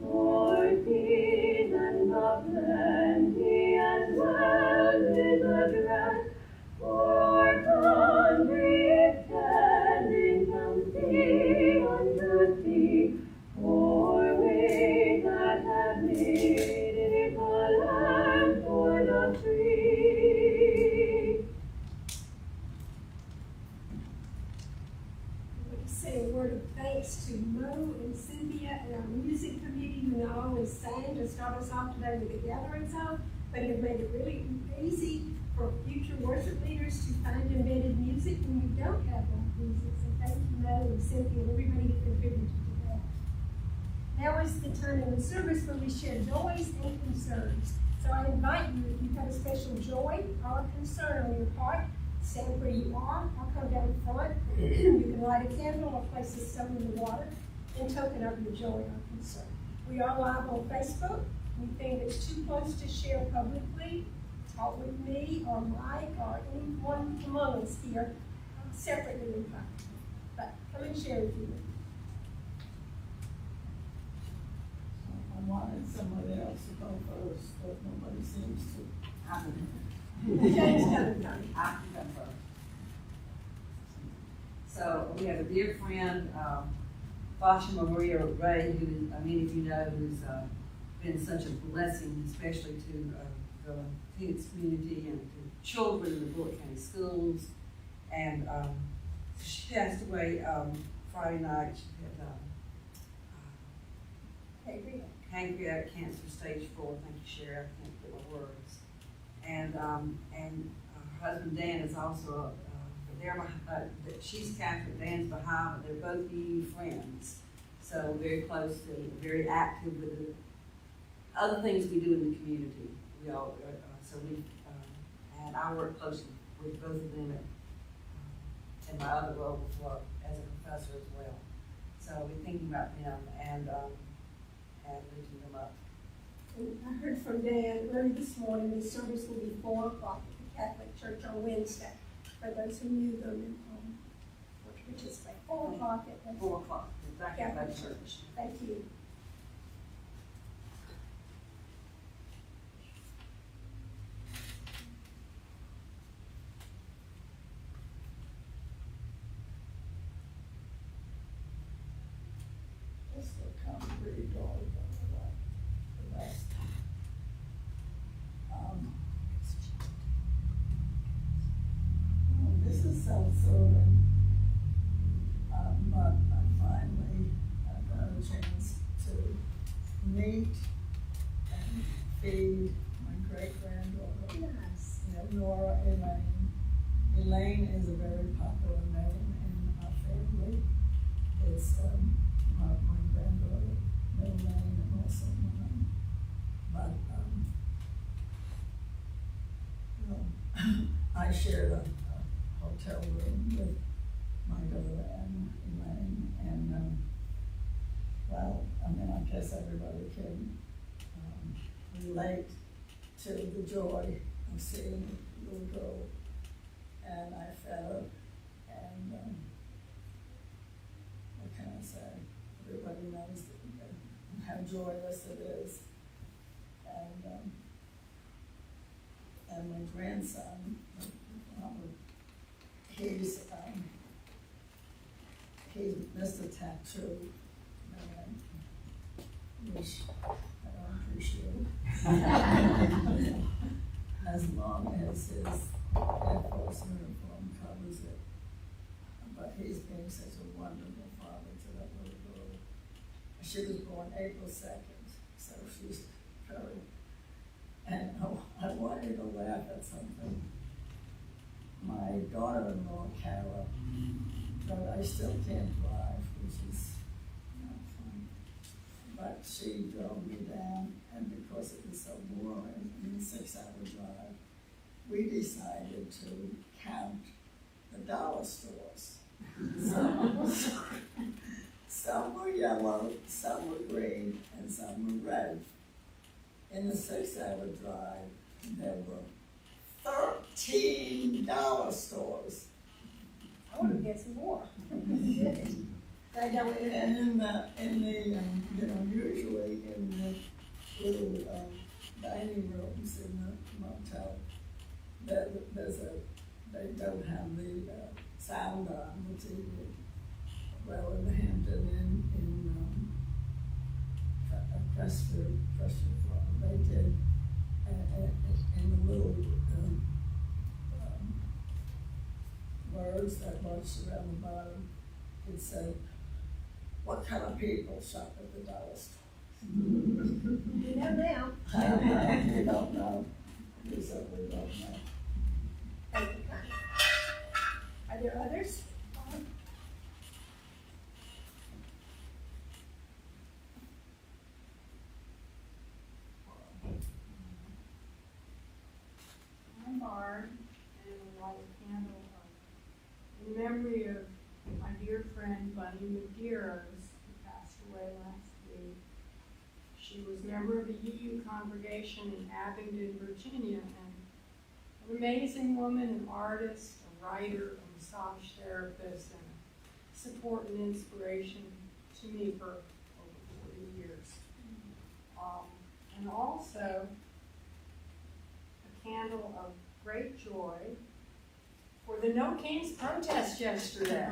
for seasons of plenty and well is addressed, for our country extending from sea unto sea, for we that have made it a land for the free. Say a word of thanks to Mo and Cynthia and our music committee who not only sang to start us off today with the gathering song, but have made it really easy for future worship leaders to find embedded music when you don't have that music. So thank you, Mo and Cynthia and everybody who contributed to that. Now is the time in the service when we share joys and concerns. So I invite you, if you have a special joy or concern on your heart, stand where you are, or come down front. You can light a candle or place a stone in the water in token of your joy or concern. We are live on Facebook. Anything that's too close to share publicly, talk with me or Mike or anyone among us here separately in private. But come and share with you. I wanted somebody else to go first, but nobody seems to. James Covington. I can come first. So we have a dear friend, Fasha Maria Ray, who many of you know, who's been such a blessing, especially to the Phoenix community and to children in the Bullitt County schools. And she passed away Friday night. She had pancreatic cancer, stage 4. Thank you, Shari. I can't put my words. And her husband Dan is also she's Catholic, Dan's Baha'i, but they're both EU friends. So very close and very active with the other things we do in the community. We all and I work closely with both of them in my other role as well as a professor as well. So we're thinking about them and lifting them up. I heard from Dan early this morning, the service will be 4 o'clock at the Catholic Church on Wednesday. For those who knew them, which is like 4 o'clock at the 4 o'clock, back at Catholic the Church. Thank you. This will come pretty dark the last time. This is self-serving. feed my great-granddaughter. Nice. Nora Elaine. Elaine is a very popular name in our family. It's my granddaughter, Elaine, and also mine. But I shared a hotel room with my daughter and Elaine, and I guess everybody can relate to the joy of seeing a little girl. And I fed her, and what can I say? Everybody knows how joyous it is. And my grandson, he's Mr. Tattoo, which I don't appreciate. As long as his Air Force uniform covers it. But he's been such a wonderful father to that little girl. She was born April 2nd, so she's very, and I wanted to laugh at something. My daughter-in-law, Kara, but I still can't drive, which is not fun. But she drove me down, and because it was so boring, in a 6-hour drive, we decided to count the dollar stores. Some were yellow, some were green, and some were red. In the 6-hour drive, there were 13 dollar stores. I want to get some more. And usually in the little dining rooms in the motel, they don't have the sound on the TV. Well, in the Hampton in Preston, they did, in the little words that marched around the bottom, it said, "What kind of people shop at the dollar store?" You know now. We don't know. We certainly don't know. Thank you, Connie. Are there others? I'm Barr, and I light a candle in memory of my dear friend Bunny McGears, who passed away last week. She was a member of the UU congregation in Abingdon, Virginia, and an amazing woman, an artist, a writer, a massage therapist, and a support and inspiration to me for over 40 years. And also a candle of great joy for the No Kings protest yesterday.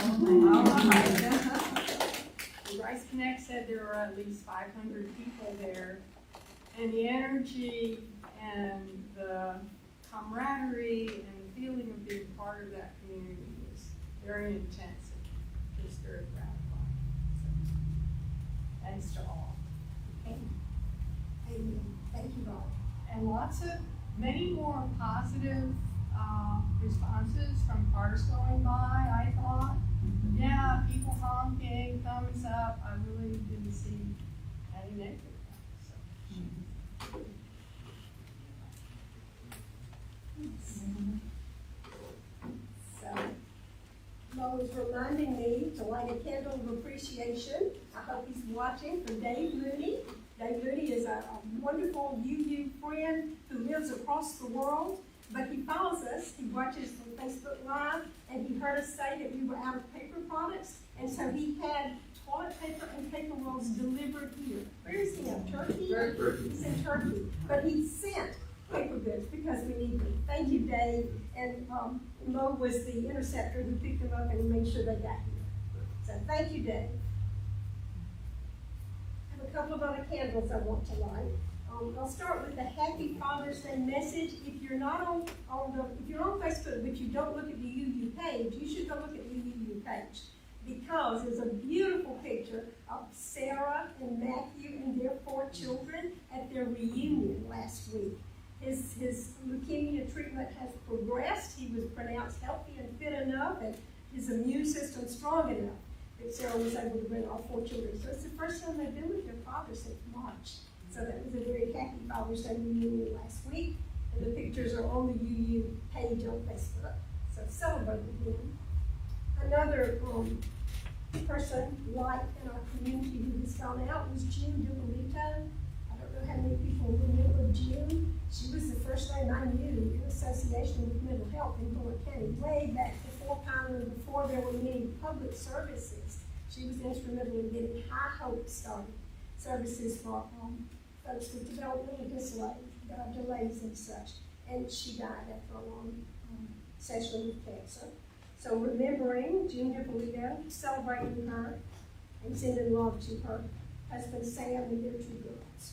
The Rice Connect said there were at least 500 people there, and the energy and the camaraderie and the feeling of being part of that community was very intense and just very gratifying. So, thanks to all. Amen. Thank you, Bob. And many more positive responses from cars going by, I thought. Yeah, people honking, thumbs up. I really didn't see any negative So, Mo is reminding me to light a candle of appreciation. I hope he's watching, for Dave Mooney. Dave Mooney is a wonderful UU friend who lives across the world, but he follows us. He watches from Facebook Live, and he heard us say that we were out of paper products, and so he had toilet paper and paper rolls delivered here. Where is he in Turkey? He's in Turkey, but he sent paper goods because we need them. Thank you, Dave. And Mo was the interceptor who picked them up and made sure they got here. So thank you, Dave. I have a couple of other candles I want to light. I'll start with the Happy Father's Day message. If you're not if you're on Facebook but you don't look at the UU page, you should go look at the UU page, because there's a beautiful picture of Sarah and Matthew and their 4 children at their reunion last last week. His leukemia treatment has progressed. He was pronounced healthy and fit enough, and his immune system strong enough that Sarah was able to bring all 4 children. So it's the first time they've been with their father since March. So that was a very happy Father's Day reunion last week. And the pictures are on the UU page on Facebook. So celebrate with him. Another person like in our community who has gone out was June DiPolito. I don't know how many people remember June. She was the first name I knew in association with mental health in Bullock County, way back before Pioneer, before there were many public services. She was instrumental in getting High Hope started, services for folks with developmental delays and such. And she died after a long session with cancer. So remembering June DiPolito, celebrating her, and sending love to her husband Sam and their 2 girls.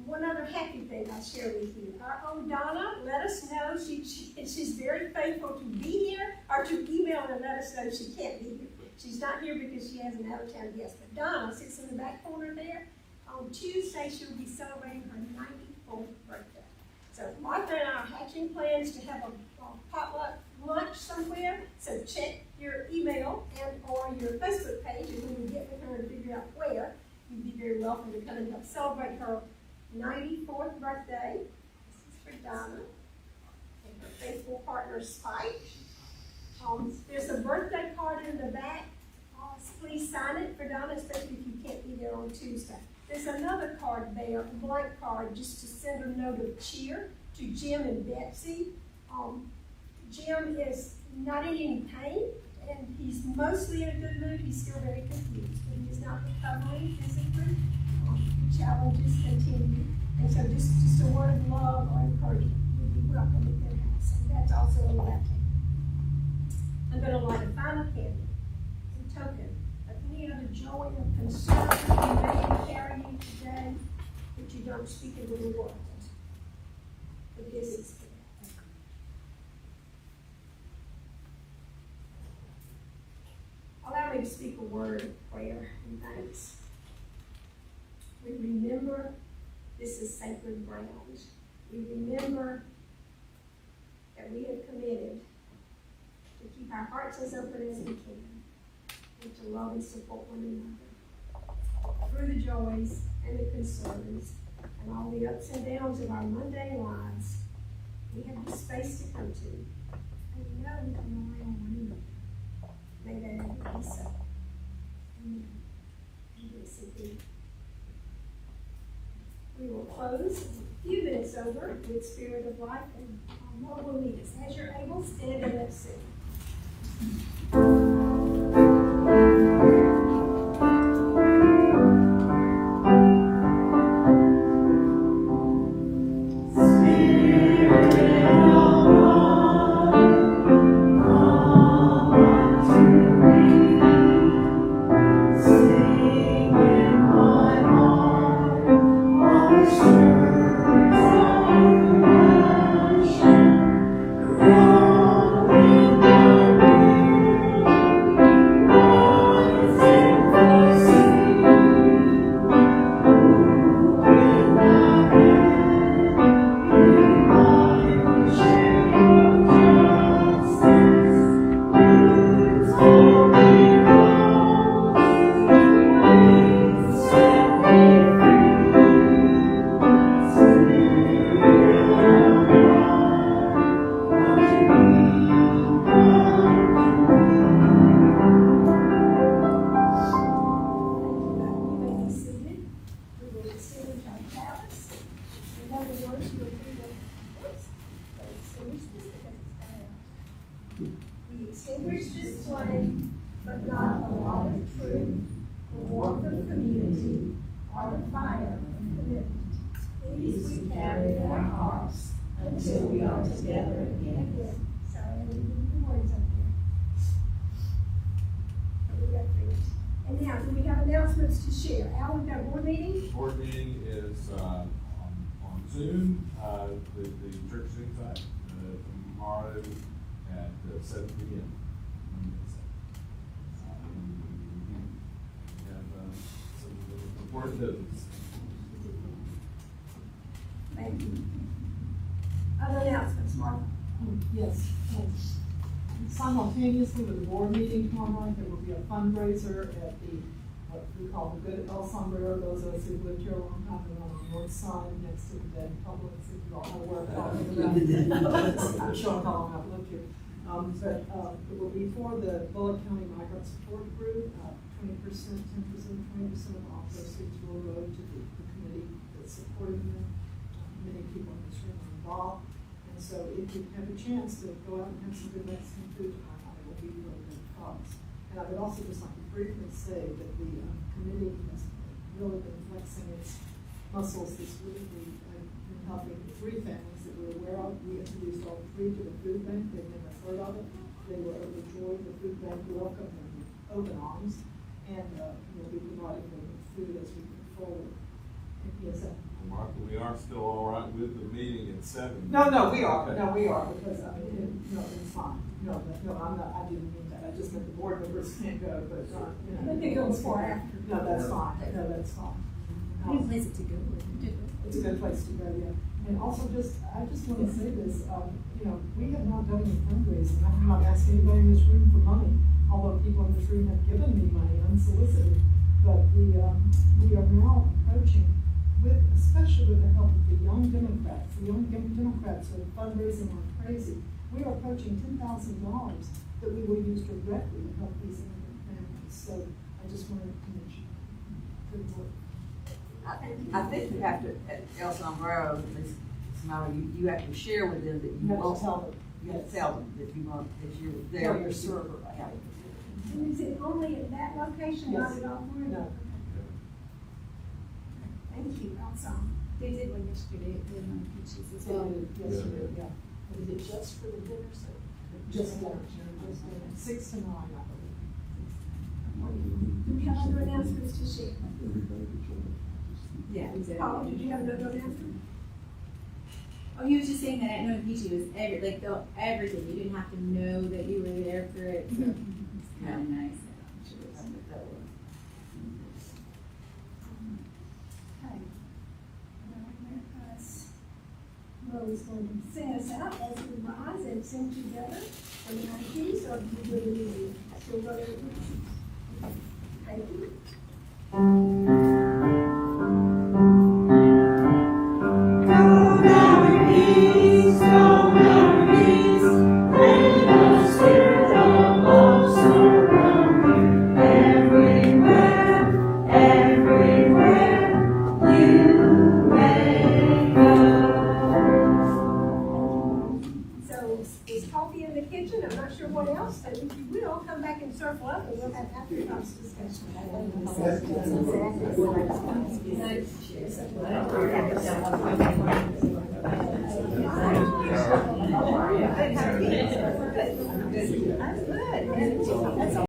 One other happy thing I'll share with you. Our own Donna let us know she's very faithful to be here or to email and let us know she can't be here. She's not here because she has an out-of-town guest. But Donna sits in the back corner there. On Tuesday, she'll be celebrating her 94th birthday. So Martha and I are hatching plans to have a potluck lunch somewhere. So check your email and or your Facebook page, and when we get with her and figure out where, you'd be very welcome to come and help celebrate her 94th birthday. This is for Donna and her faithful partner Spike. There's a birthday card in the back. Please sign it for Donna, especially if you can't be there on Tuesday. There's another card there, a blank card, just to send a note of cheer to Jim and Betsy. Jim is not in any pain, and he's mostly in a good mood. He's still very confused, but he is not recovering physically. The challenges continue, and so just a word of love or encouragement would be welcome at their house, and that's also a left hand. I'm going to light a final candle in token of any other joy or concern you may carry you today that you don't speak into the world. But this is today. Allow me to speak a word of prayer and thanks. We remember this is sacred ground. We remember that we have committed to keep our hearts as open as we can and to love and support one another through the joys and the concerns and all the ups and downs of our mundane lives. We have the space to come to, and we know we can rely on one another. May that ever be so. Amen. And this indeed. We will close a few minutes over with Spirit of Life, and Lord will lead us. As you're able, stand and let's sing. And now, do we have announcements to share? Al, we've got a board meeting? Board meeting is on Zoom, the church Zoom site, tomorrow at 7 p.m. We have some important business. Thank you. Other announcements, Martha? Yes. Simultaneously with the board meeting tomorrow night, there will be a fundraiser at the, what we call the Good El Sombrero. Those of us who've lived here a long time, and on the north side next to the dead Publix, if you all know where I'm talking about. I'm showing how long I've lived here. But it will be for the Bullitt County Migrant Support Group. 20%, 10%, 20% of all proceeds will go to the committee that's supporting them. Many people in this room are involved. And so if you have a chance to go out and have some good Mexican food tomorrow night, it will be really good cause. And I would also just like to briefly say that the committee has really been flexing its muscles this week. We have been helping the 3 families that we're aware of. We introduced all 3 to the food bank. They've never heard of it. They were overjoyed. The food bank welcomed them with open arms. And we'll be providing them with food as we move forward. And yes, Martha, we are still all right with the meeting at 7. No, we are. Okay. No, we are, because, I mean, it's fine. No, I'm not, I didn't mean that. I just meant the board members can't go, but, you know. I think it was for after. No, that's fine. No, that's fine. Good place to go. It's a good place to go, yeah. And also I just want to say this, you know, we have not done any fundraising. I'm not asking anybody in this room for money, although people in this room have given me money unsolicited. But we are now approaching, especially with the help of the young Democrats who are fundraising like crazy. We are approaching $10,000 that we will use directly to help these immigrant families. So I just wanted to mention good work. I think you have to, at El Sombrero, at least, Smiley, you have to share with them that you You have want. to tell them. You have to tell them that you want, that you're there. They're your server. Yeah. And is it only at that location, not at all three? No. Thank you, awesome. They did one yesterday at the Peaches as well. Yesterday, yeah. Was it just for the dinner set? Just dinner, 6 to 9, I believe. Do we have other announcements to share? Yeah. Paul, did you have another announcement? Oh, he was just saying that at Nona Peachy was everything. You didn't have to know that you were there for it. So it's kind of nice. Okay. Rose going to sing us out as we rise and sing together for the 19th of the Jubilee. Still go there. Thank you. I'm not sure what else, but if you will, come back and circle up and we'll have after-class discussion. Good.